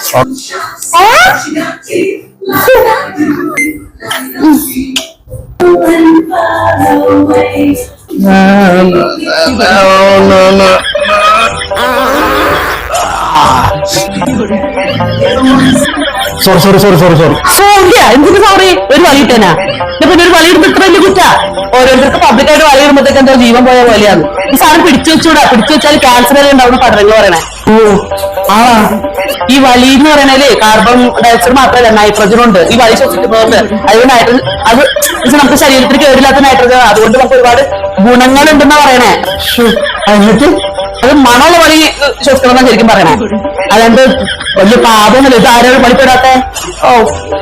എന്തിനു സോറി? ഒരു വളിയിട്ടനാ പിന്നെ ഒരു വളിയിടുമ്പോ ഇത്ര വലിയ കുറ്റ. ഓരോരുത്തർക്ക് പബ്ലിക്കായിട്ട് വളിയിടുമ്പോഴത്തേക്ക് എന്താ ജീവൻ പോയ പോലെയാണ്. ഈ സാധനം പിടിച്ചു വെച്ചൂടാ. പിടിച്ചു വെച്ചാൽ ക്യാൻസർ ഉണ്ടാവുന്ന പഠനങ്ങൾ പറയണേ. ഈ വളി എന്ന് പറയണേല് കാർബൺ ഡയോക്സൈഡ് മാത്രമല്ല നൈട്രജൻ ഉണ്ട്. ഈ വളി ശ്വസിക്കുന്നതുകൊണ്ട് അത് നൈട്രജൻ അത് നമുക്ക് ശരീരത്തിൽ കേടില്ലാത്ത നൈട്രജൻ. അതുകൊണ്ട് നമുക്ക് ഒരുപാട് ഗുണങ്ങളുണ്ടെന്നാ പറയണേ. എന്നിട്ട് അത് മണമുള്ള വളി ശ്വസിക്കണമെന്നാ ശരിക്കും പറയണേ. അതെന്ത് വലിയ പാപമൊന്നുമില്ല. ഇത് ആരോടും പണിപ്പെടാത്ത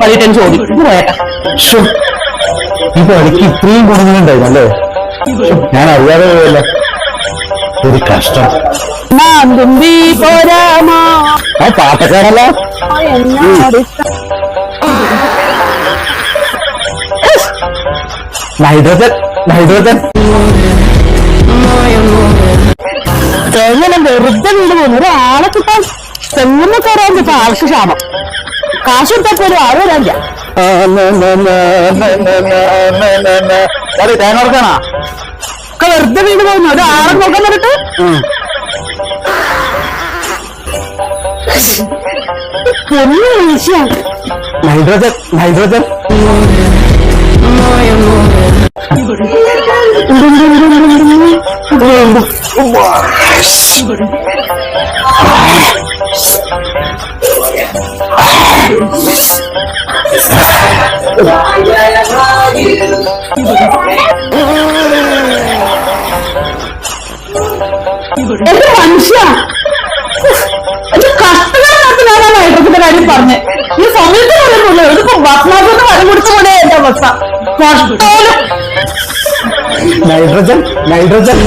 പണിയിട്ടെന്ന് ചോദിക്കും പോയേട്ടാ. ഈ പണിക്ക് ഇത്രയും ഗുണങ്ങളുണ്ടായിരുന്നല്ലേ? ഞാൻ അറിയാതെ പോയല്ലോ. ഒരു കഷ്ടം. ആ പാട്ടക്കാരല്ല. നൈട്രജൻ എങ്ങനെ വെറുതെ വീട് പോകുന്നു. ഒരാളെ കിട്ടാൻ തെങ്ങുമ്പോ കയറാൻ ഇപ്പൊ ആൾക്ക് ക്ഷാമം. കാശ് കൊടുത്താൽ പോലും ആരും വരാനില്ല. തേങ്ങ കൊടുക്കാണോ? ഒക്കെ വെറുതെ വീട് പോകുന്നു. ഒരാളെ നോക്കാൻ പറഞ്ഞിട്ട് പൊന്നു വീഴ്ചയാണ്. നൈട്രജൻ എന്റെ മനുഷ്യ കഷ്ടകാലത്തിനാണ് നൈട്രജന്റെ കാര്യം പറഞ്ഞത്. ഈ സമയത്ത് പറയുന്നില്ല. ഇതിപ്പോ ഭക്ഷണത്തിന് വരം കൊടുത്ത പോലെ എന്റെ അവസ്ഥ. നൈട്രജൻ